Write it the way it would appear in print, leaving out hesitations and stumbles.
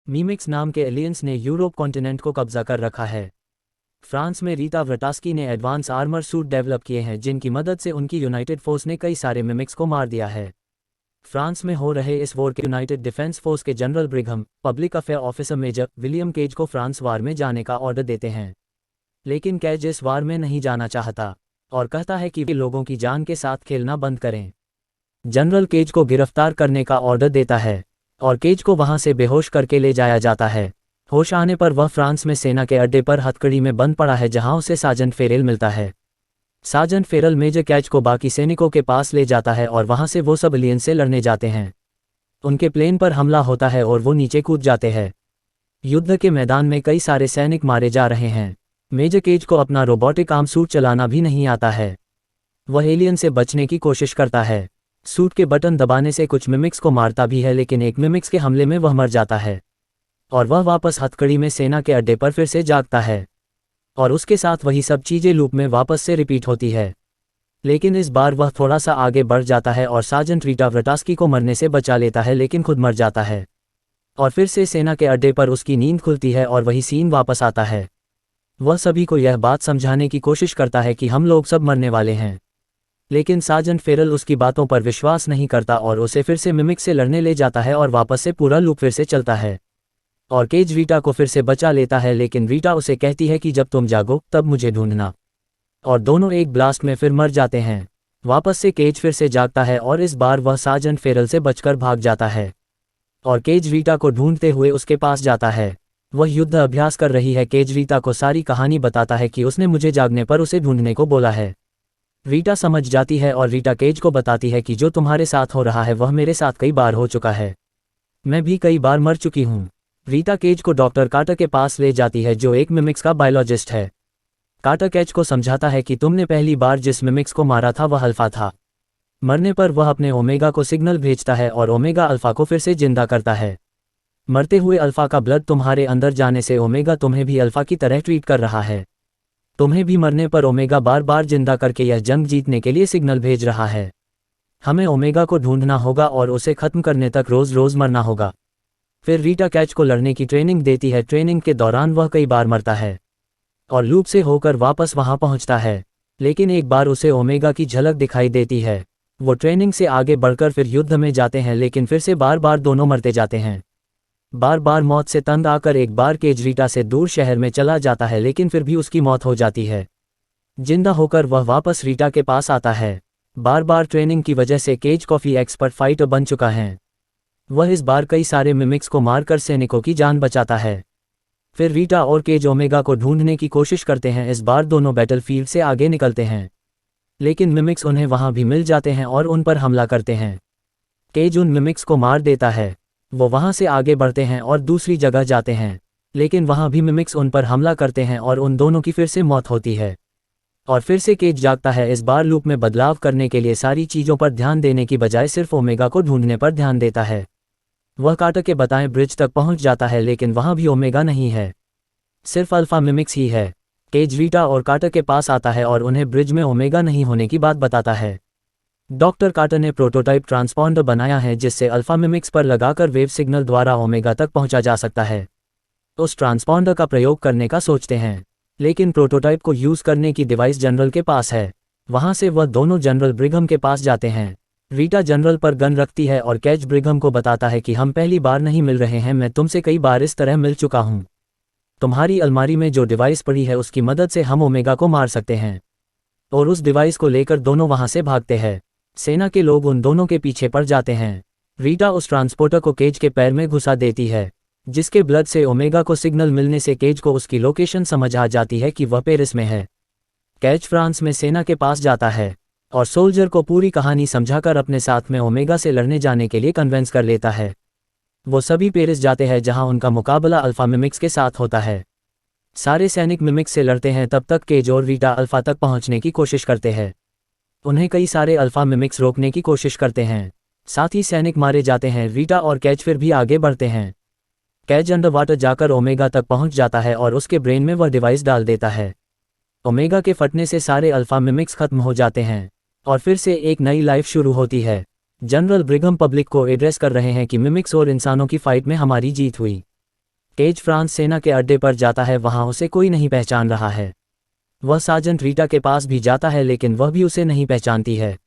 मीमिक्स नाम के एलियंस ने यूरोप कॉन्टिनेंट को कब्जा कर रखा है। फ्रांस में रीटा व्रटास्की ने एडवांस आर्मर सूट डेवलप किए हैं जिनकी मदद से उनकी यूनाइटेड फोर्स ने कई सारे मिमिक्स को मार दिया है। फ्रांस में हो रहे इस वॉर के यूनाइटेड डिफेंस फोर्स के general Brigham public affair officer major William Cage को फ्रांस वार में जाने का ऑर्डर देते हैं। लेकिन केज इस वार में नहीं जाना चाहता और कहता है कि वे लोगों की जान के साथ खेलना बंद करें। जनरल केज को गिरफ्तार करने का ऑर्डर देता है और केज को वहां से बेहोश करके ले जाया जाता है। होश आने पर वह फ्रांस में सेना के अड्डे पर हथकड़ी में बंद पड़ा है जहां उसे सार्जेंट फेरेल मिलता है। सार्जेंट फेरेल मेजर कैच को बाकी सैनिकों के पास ले जाता है और वहां से वो सब एलियन से लड़ने जाते हैं। उनके प्लेन पर हमला होता है और वो नीचे कूद जाते हैं। युद्ध के मैदान में कई सारे सैनिक मारे जा रहे हैं। मेजर केज को अपना रोबोटिक आर्म सूट चलाना भी नहीं आता है। वह एलियन से बचने की कोशिश करता है। सूट के बटन दबाने से कुछ मिमिक्स को मारता भी है लेकिन एक मिमिक्स के हमले में वह मर जाता है और वह वापस हथकड़ी में सेना के अड्डे पर फिर से जागता है और उसके साथ वही सब चीजें लूप में वापस से रिपीट होती है। लेकिन इस बार वह थोड़ा सा आगे बढ़ जाता है और सार्जेंट रीटा व्रटास्की को मरने से बचा लेता है लेकिन खुद मर जाता है और फिर से सेना के अड्डे पर उसकी नींद खुलती है और वही सीन वापस आता है। वह सभी को यह बात समझाने की कोशिश करता है कि हम लोग सब मरने वाले हैं, लेकिन सार्जेंट फेरल उसकी बातों पर विश्वास नहीं करता और उसे फिर से मिमिक से लड़ने ले जाता है और वापस से पूरा लूप फिर से चलता है और केज रीटा को फिर से बचा लेता है। लेकिन रीटा उसे कहती है कि जब तुम जागो तब मुझे ढूंढना, और दोनों एक ब्लास्ट में फिर मर जाते हैं। वापस से केज फिर से जागता है और इस बार वह सार्जेंट फेरल से बचकर भाग जाता है और केज रीटा को ढूंढते हुए उसके पास जाता है। वह युद्ध अभ्यास कर रही है। केज रीटा को सारी कहानी बताता है कि उसने मुझे जागने पर उसे ढूंढने को बोला है। रीटा समझ जाती है और रीटा केज को बताती है कि जो तुम्हारे साथ हो रहा है वह मेरे साथ कई बार हो चुका है, मैं भी कई बार मर चुकी हूँ। रीटा केज को डॉक्टर कार्टर के पास ले जाती है जो एक मिमिक्स का बायोलॉजिस्ट है। कार्टर केज को समझाता है कि तुमने पहली बार जिस मिमिक्स को मारा था वह अल्फा था। मरने पर वह अपने ओमेगा को सिग्नल भेजता है और ओमेगा अल्फा को फिर से जिंदा करता है। मरते हुए अल्फा का ब्लड तुम्हारे अंदर जाने से ओमेगा तुम्हें भी अल्फा की तरह ट्रीट कर रहा है। तुम्हें भी मरने पर ओमेगा बार बार जिंदा करके यह जंग जीतने के लिए सिग्नल भेज रहा है। हमें ओमेगा को ढूंढना होगा और उसे खत्म करने तक रोज रोज मरना होगा। फिर रीटा कैच को लड़ने की ट्रेनिंग देती है। ट्रेनिंग के दौरान वह कई बार मरता है और लूप से होकर वापस वहां पहुंचता है, लेकिन एक बार उसे ओमेगा की झलक दिखाई देती है। वो ट्रेनिंग से आगे बढ़कर फिर युद्ध में जाते हैं लेकिन फिर से बार बार दोनों मरते जाते हैं। बार बार मौत से तंग आकर एक बार केज रीटा से दूर शहर में चला जाता है लेकिन फिर भी उसकी मौत हो जाती है। जिंदा होकर वह वापस रीटा के पास आता है। बार बार ट्रेनिंग की वजह से केज काफी एक्सपर्ट फाइटर बन चुका है। वह इस बार कई सारे मिमिक्स को मारकर सैनिकों की जान बचाता है। फिर रीटा और केज ओमेगा को ढूंढने की कोशिश करते हैं। इस बार दोनों बैटलफील्ड से आगे निकलते हैं, लेकिन मिमिक्स उन्हें वहां भी मिल जाते हैं और उन पर हमला करते हैं। केज उन मिमिक्स को मार देता है। वो वहां से आगे बढ़ते हैं और दूसरी जगह जाते हैं, लेकिन वहां भी मिमिक्स उन पर हमला करते हैं और उन दोनों की फिर से मौत होती है और फिर से केज जागता है। इस बार लूप में बदलाव करने के लिए सारी चीज़ों पर ध्यान देने की बजाय सिर्फ ओमेगा को ढूंढने पर ध्यान देता है। वह कार्टर के बताएं ब्रिज तक पहुंच जाता है लेकिन वहां भी ओमेगा नहीं है, सिर्फ अल्फा मिमिक्स ही है। केज रीटा और कार्टर के पास आता है और उन्हें ब्रिज में ओमेगा नहीं होने की बात बताता है। डॉक्टर कार्टर ने प्रोटोटाइप ट्रांसपॉन्डर बनाया है जिससे अल्फा मिमिक्स पर लगाकर वेव सिग्नल द्वारा ओमेगा तक पहुंचा जा सकता है। उस ट्रांसपॉन्डर का प्रयोग करने का सोचते हैं, लेकिन प्रोटोटाइप को यूज करने की डिवाइस जनरल के पास है। वहां से वह दोनों जनरल ब्रिघम के पास जाते हैं। रीटा जनरल पर गन रखती है और कैच ब्रिघम को बताता है कि हम पहली बार नहीं मिल रहे हैं, मैं तुमसे कई बार इस तरह मिल चुका हूं। तुम्हारी अलमारी में जो डिवाइस पड़ी है उसकी मदद से हम ओमेगा को मार सकते हैं। और उस डिवाइस को लेकर दोनों वहां से भागते हैं। सेना के लोग उन दोनों के पीछे पड़ जाते हैं। रीटा उस ट्रांसपोर्टर को केज के पैर में घुसा देती है, जिसके ब्लड से ओमेगा को सिग्नल मिलने से केज को उसकी लोकेशन समझ आ जाती है कि वह पेरिस में है। कैच फ्रांस में सेना के पास जाता है और सोल्जर को पूरी कहानी समझाकर अपने साथ में ओमेगा से लड़ने जाने के लिए कन्वेंस कर लेता है। वो सभी पेरिस जाते हैं जहां उनका मुकाबला अल्फा मिमिक्स के साथ होता है। सारे सैनिक मिमिक्स से लड़ते हैं, तब तक केज और रीटा अल्फा तक पहुंचने की कोशिश करते हैं। उन्हें कई सारे अल्फा मिमिक्स रोकने की कोशिश करते हैं, साथ ही सैनिक मारे जाते हैं। रीटा और कैच फिर भी आगे बढ़ते हैं। कैच अंडर वाटर जाकर ओमेगा तक पहुंच जाता है और उसके ब्रेन में वह डिवाइस डाल देता है। ओमेगा के फटने से सारे अल्फा मिमिक्स खत्म हो जाते हैं और फिर से एक नई लाइफ शुरू होती है। जनरल ब्रिघम पब्लिक को एड्रेस कर रहे हैं कि मिमिक्स और इंसानों की फाइट में हमारी जीत हुई। केज फ्रांस सेना के अड्डे पर जाता है, वहां उसे कोई नहीं पहचान रहा है। वह सार्जेंट रीटा के पास भी जाता है लेकिन वह भी उसे नहीं पहचानती है।